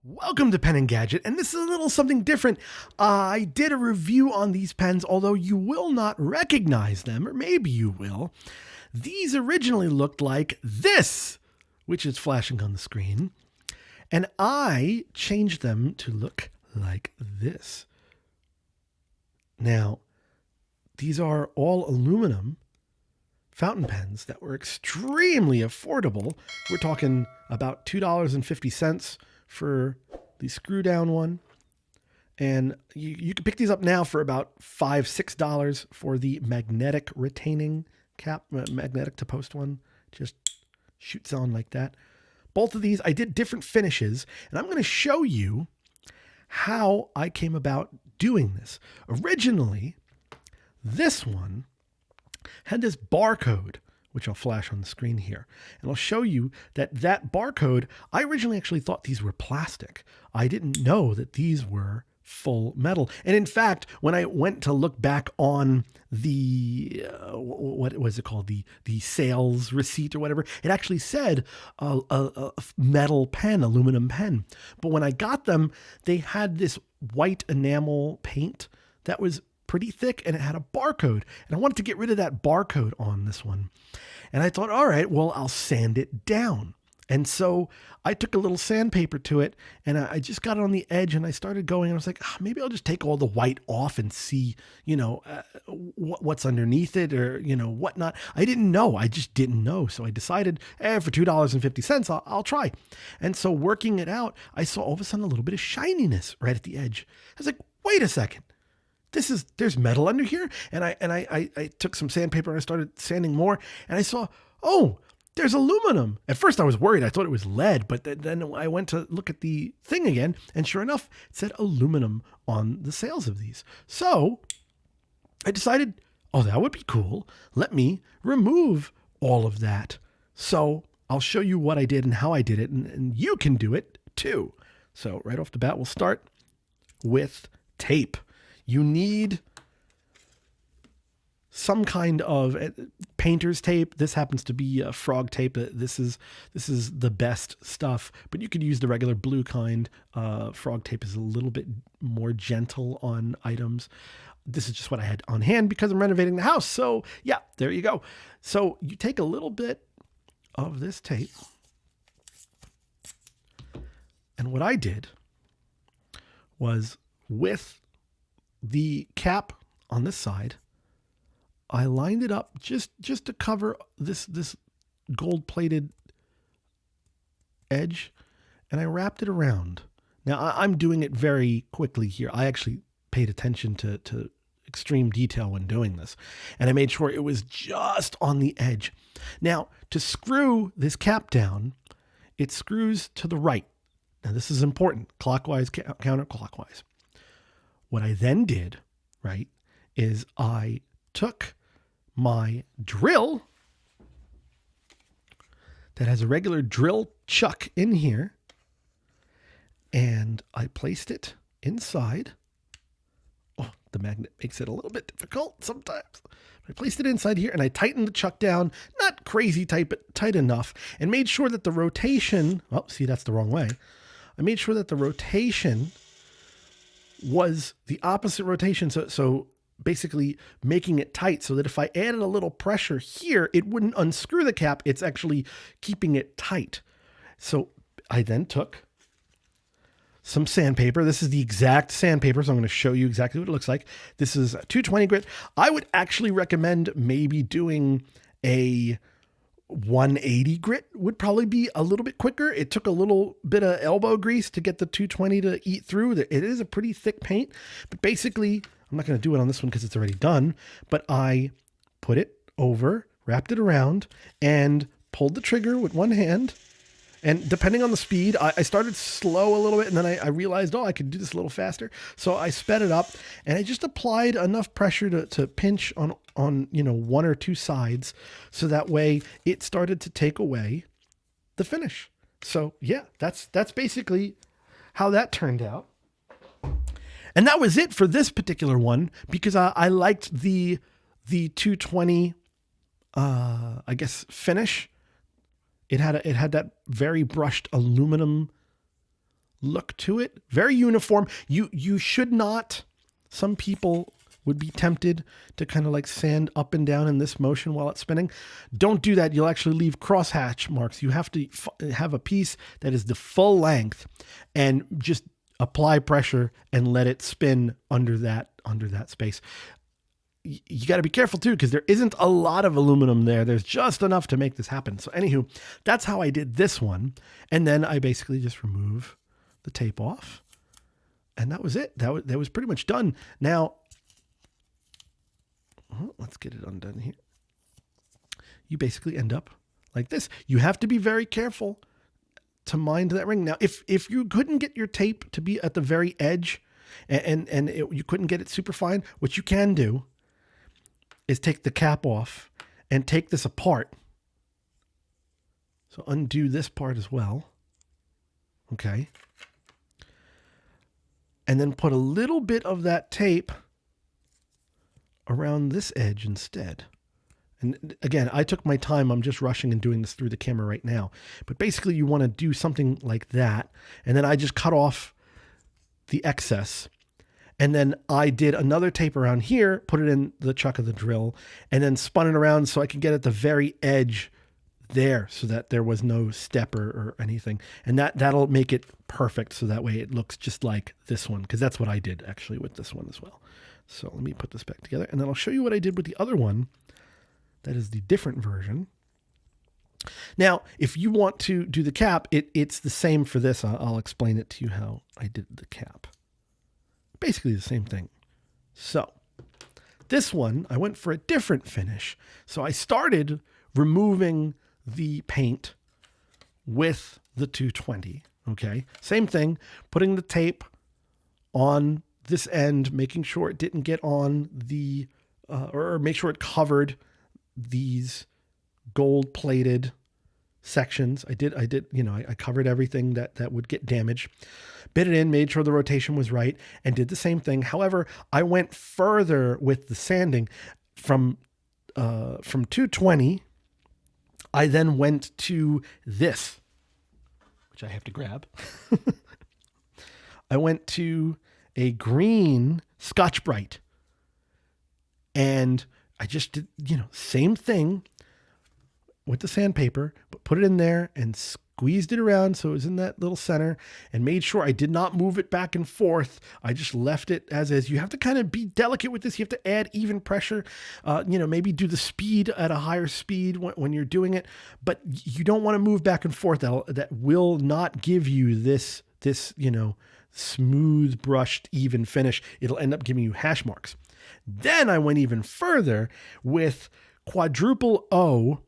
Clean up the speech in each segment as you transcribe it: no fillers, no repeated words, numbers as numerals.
Welcome to Pen and Gadget, and this is a little something different. I did a review on these pens, although you will not recognize them, or maybe you will. These originally looked like this, which is flashing on the screen, and I changed them to look like this. Now, these are all aluminum fountain pens that were extremely affordable. We're talking about $2.50 for the screw down one. And you can pick these up now for about $5, $6 for the magnetic retaining cap, magnetic to post one. Just shoots on like that. Both of these, I did different finishes, and I'm going to show you how I came about doing this. Originally, this one had this barcode, which I'll flash on the screen here. And I'll show you that barcode, I originally actually thought these were plastic. I didn't know that these were full metal. And in fact, when I went to look back on the, what was it called? The sales receipt or whatever, it actually said a metal pen, aluminum pen. But when I got them, they had this white enamel paint that was pretty thick, and it had a barcode, and I wanted to get rid of that barcode on this one. And I thought, all right, well, I'll sand it down. And so I took a little sandpaper to it, and I just got it on the edge, and I started going, and I was like, maybe I'll just take all the white off and see, what's underneath it, or, whatnot. I didn't know. I just didn't know. So I decided, for $2.50, I'll try. And so working it out, I saw all of a sudden a little bit of shininess right at the edge. I was like, wait a second. There's metal under here. And I took some sandpaper and I started sanding more, and I saw, oh, there's aluminum. At first I was worried. I thought it was lead, but then I went to look at the thing again, and sure enough, it said aluminum on the sales of these. So I decided, oh, that would be cool. Let me remove all of that. So I'll show you what I did and how I did it, and you can do it too. So right off the bat, we'll start with tape. You need some kind of painter's tape. This happens to be a frog tape. This is the best stuff, but you could use the regular blue kind. Frog tape is a little bit more gentle on items. This is just what I had on hand because I'm renovating the house. So yeah, there you go. So you take a little bit of this tape, and what I did was, with the cap on this side, I lined it up just to cover this gold-plated edge, and I wrapped it around. Now, I'm doing it very quickly here. I actually paid attention to extreme detail when doing this, and I made sure it was just on the edge. Now, to screw this cap down, it screws to the right. Now, this is important, clockwise, counterclockwise. What I then did, right, is I took my drill that has a regular drill chuck in here, and I placed it inside. Oh, the magnet makes it a little bit difficult sometimes. I placed it inside here, and I tightened the chuck down, not crazy tight, but tight enough, and made sure that the rotation, oh, see, that's the wrong way. I made sure that the rotation was the opposite rotation. So basically making it tight so that if I added a little pressure here, it wouldn't unscrew the cap. It's actually keeping it tight. So I then took some sandpaper. This is the exact sandpaper, so I'm going to show you exactly what it looks like. This is 220 grit. I would actually recommend maybe doing a 180 grit would probably be a little bit quicker. It took a little bit of elbow grease to get the 220 to eat through. It is a pretty thick paint, but basically, I'm not going to do it on this one because it's already done, but I put it over, wrapped it around, and pulled the trigger with one hand. And depending on the speed, I started slow a little bit, and then I realized, I could do this a little faster. So I sped it up, and I just applied enough pressure to pinch on one or two sides, so that way it started to take away the finish. So yeah, that's basically how that turned out. And that was it for this particular one, because I liked the 220, I guess, finish. It had that very brushed aluminum look to it, very uniform. You should not, some people would be tempted to kind of like sand up and down in this motion while it's spinning. Don't do that. You'll actually leave crosshatch marks. You have to have a piece that is the full length and just apply pressure and let it spin under that space. You got to be careful too, because there isn't a lot of aluminum there. There's just enough to make this happen. So anywho, that's how I did this one. And then I basically just remove the tape off, and that was it. That was pretty much done. Now, let's get it undone here. You basically end up like this. You have to be very careful to mind that ring. Now, if you couldn't get your tape to be at the very edge and you couldn't get it super fine, what you can do is take the cap off and take this apart. So undo this part as well. Okay. And then put a little bit of that tape around this edge instead. And again, I took my time. I'm just rushing and doing this through the camera right now. But basically you want to do something like that. And then I just cut off the excess. And then I did another tape around here, put it in the chuck of the drill, and then spun it around so I could get at the very edge there so that there was no step or anything. And that'll make it perfect. So that way it looks just like this one, because that's what I did actually with this one as well. So let me put this back together, and then I'll show you what I did with the other one. That is the different version. Now, if you want to do the cap, it's the same for this. I'll explain it to you how I did the cap. Basically the same thing. So this one, I went for a different finish. So I started removing the paint with the 220. Okay, same thing, putting the tape on this end, making sure it didn't get on the, or make sure it covered these gold plated sections. I did, you know, I covered everything that would get damaged, bit it in, made sure the rotation was right, and did the same thing. However, I went further with the sanding from 220. I then went to this, which I have to grab. I went to a green Scotch Brite, and I just did, you know, same thing with the sandpaper, but put it in there and squeezed it around so it was in that little center, and made sure I did not move it back and forth. I just left it as is. You have to kind of be delicate with this. You have to add even pressure, you know, maybe do the speed at a higher speed when you're doing it, but you don't want to move back and forth. That will not give you this, you know, smooth brushed even finish. It'll end up giving you hash marks. Then I went even further with quadruple O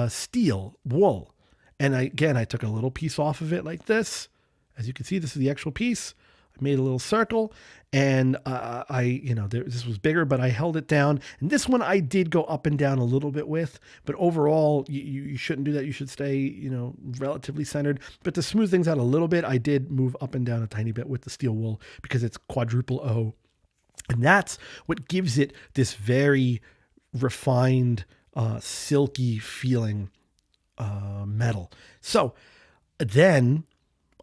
steel wool. And I took a little piece off of it like this. As you can see, this is the actual piece. I made a little circle, and this was bigger, but I held it down. And this one I did go up and down a little bit with, but overall you shouldn't do that. You should stay, you know, relatively centered. But to smooth things out a little bit, I did move up and down a tiny bit with the steel wool because it's quadruple O. And that's what gives it this very refined, silky feeling metal. So then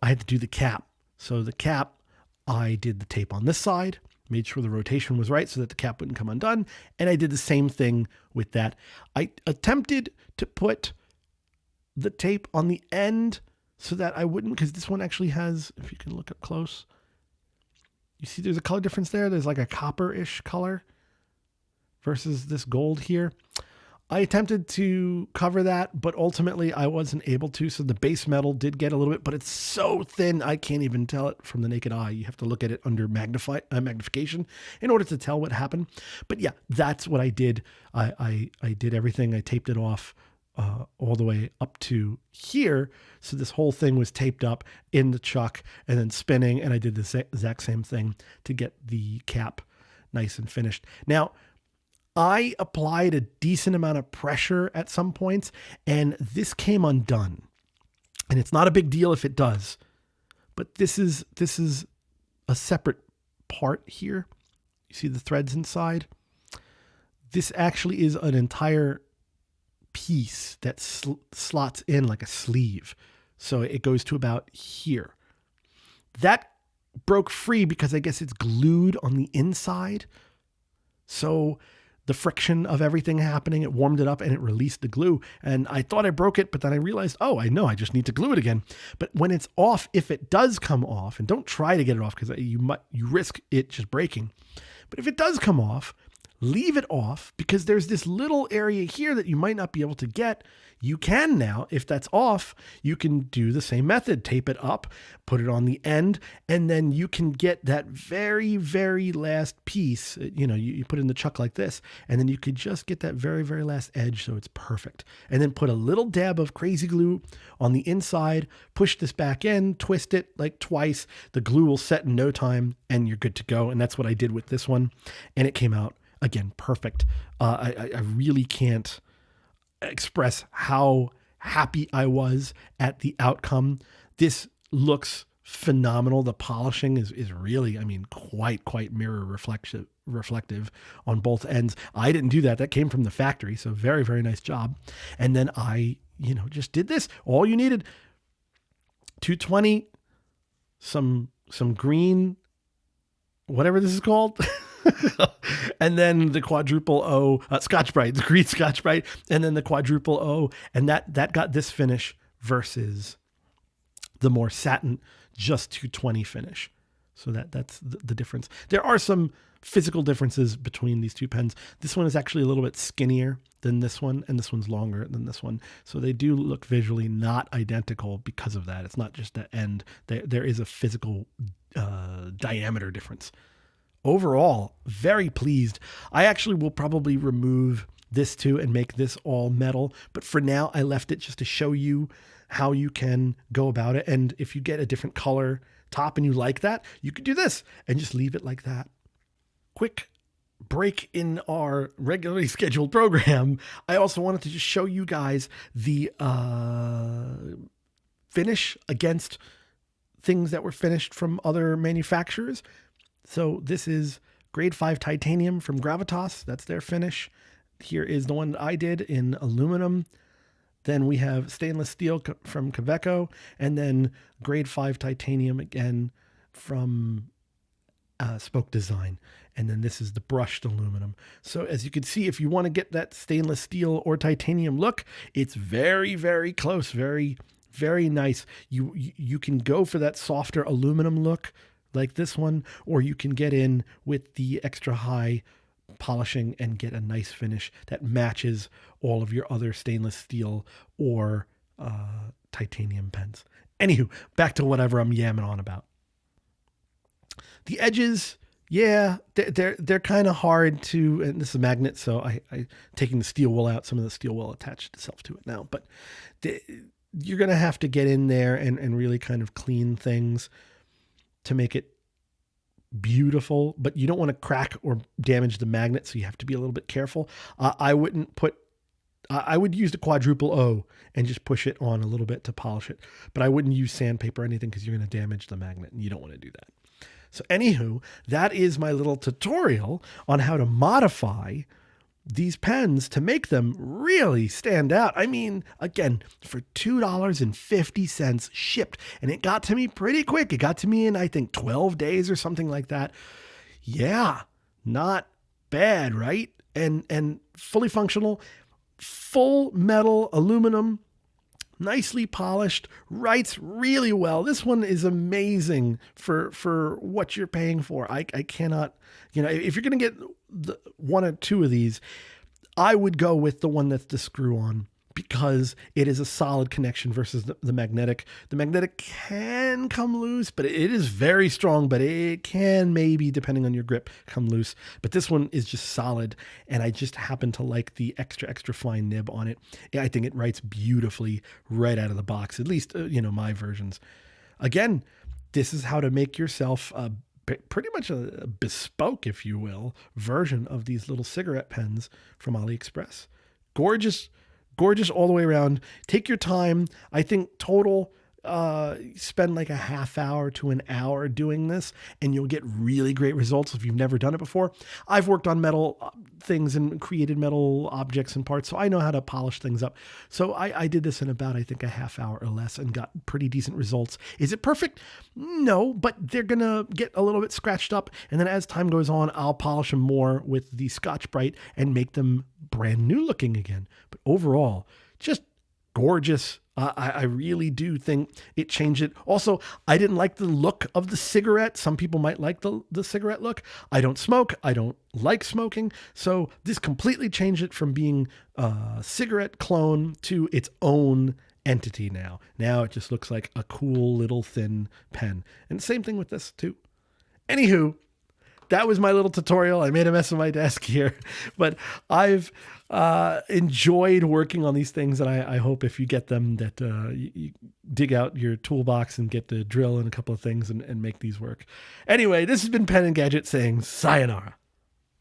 I had to do the cap. So the cap, I did the tape on this side, made sure the rotation was right so that the cap wouldn't come undone. And I did the same thing with that. I attempted to put the tape on the end so that I wouldn't, because this one actually has, if you can look up close, you see there's a color difference there. There's like a copper-ish color versus this gold here. I attempted to cover that, but ultimately I wasn't able to. So the base metal did get a little bit, but it's so thin I can't even tell it from the naked eye. You have to look at it under magnification in order to tell what happened. But yeah, that's what I did. I did everything. I taped it off all the way up to here. So this whole thing was taped up in the chuck and then spinning. And I did the exact same thing to get the cap nice and finished. Now, I applied a decent amount of pressure at some points, and this came undone. And it's not a big deal if it does, but this is a separate part here. You see the threads inside? This actually is an entire piece that slots in like a sleeve. So it goes to about here. That broke free because I guess it's glued on the inside. So the friction of everything happening, it warmed it up and it released the glue. And I thought I broke it, but then I realized, oh, I know, I just need to glue it again. But when it's off, if it does come off, and don't try to get it off because you risk it just breaking. But if it does come off, leave it off, because there's this little area here that you might not be able to get. You can now, if that's off, you can do the same method, tape it up, put it on the end, and then you can get that very, very last piece. You put it in the chuck like this, and then you could just get that very, very last edge so it's perfect. And then put a little dab of crazy glue on the inside, push this back in, twist it like twice. The glue will set in no time, and you're good to go. And that's what I did with this one, and it came out, again, perfect. I really can't express how happy I was at the outcome. This looks phenomenal. The polishing is really, quite mirror reflective on both ends. I didn't do that. That came from the factory. So very, very nice job. And then I, just did this. All you needed, 220, some green, whatever this is called. And then the quadruple O Scotch-Brite, the green Scotch-Brite, and then the quadruple O, and that got this finish versus the more satin, just 220 finish. So that's the difference. There are some physical differences between these two pens. This one is actually a little bit skinnier than this one, and this one's longer than this one. So they do look visually not identical because of that. It's not just the end. There is a physical diameter difference. Overall, very pleased. I actually will probably remove this too and make this all metal. But for now, I left it just to show you how you can go about it. And if you get a different color top and you like that, you could do this and just leave it like that. Quick break in our regularly scheduled program. I also wanted to just show you guys the finish against things that were finished from other manufacturers. So this is grade 5 titanium from Gravitas. That's their finish. Here is the one that I did in aluminum. Then we have stainless steel from Kaweco, and then grade 5 titanium again from Spoke Design. And then this is the brushed aluminum. So as you can see, if you want to get that stainless steel or titanium look, it's very, very close. Very, very nice. You can go for that softer aluminum look like this one, or you can get in with the extra high polishing and get a nice finish that matches all of your other stainless steel or titanium pens. Anywho, back to whatever I'm yamming on about. The edges, yeah, they're kind of hard to, and this is a magnet, so I taking the steel wool out, some of the steel wool attached itself to it now, but you're going to have to get in there and really kind of clean things to make it beautiful, but you don't want to crack or damage the magnet, so you have to be a little bit careful. I would use the quadruple O and just push it on a little bit to polish it, but I wouldn't use sandpaper or anything because you're going to damage the magnet, and you don't want to do that. So anywho, that is my little tutorial on how to modify these pens to make them really stand out. I mean, again, for $2.50 shipped, and it got to me pretty quick. It got to me in, I think, 12 days or something like that. Yeah, not bad, right? And fully functional, full metal aluminum, nicely polished, writes really well. This one is amazing for what you're paying for. I cannot, if you're going to get one or two of these, I would go with the one that's the screw on, because it is a solid connection versus the magnetic. The magnetic can come loose, but it is very strong, but it can maybe, depending on your grip, come loose. But this one is just solid, and I just happen to like the extra fine nib on it. I think it writes beautifully right out of the box, at least, my versions. Again, this is how to make yourself pretty much a bespoke, if you will, version of these little cigarette pens from Aliexpress. Gorgeous all the way around. Take your time. I think total, spend like a half hour to an hour doing this, and you'll get really great results if you've never done it before. I've worked on metal things and created metal objects and parts, so I know how to polish things up. So I did this in about, I think, a half hour or less and got pretty decent results. Is it perfect? No, but they're going to get a little bit scratched up. And then as time goes on, I'll polish them more with the Scotch-Brite and make them brand new looking again. But overall, just gorgeous. I really do think it changed it. Also, I didn't like the look of the cigarette. Some people might like the cigarette look. I don't smoke. I don't like smoking. So this completely changed it from being a cigarette clone to its own entity now. Now it just looks like a cool little thin pen. And same thing with this too. Anywho, that was my little tutorial. I made a mess of my desk here, but I've enjoyed working on these things, and I hope if you get them that you dig out your toolbox and get the drill and a couple of things and make these work. Anyway, this has been Pen and Gadget saying sayonara.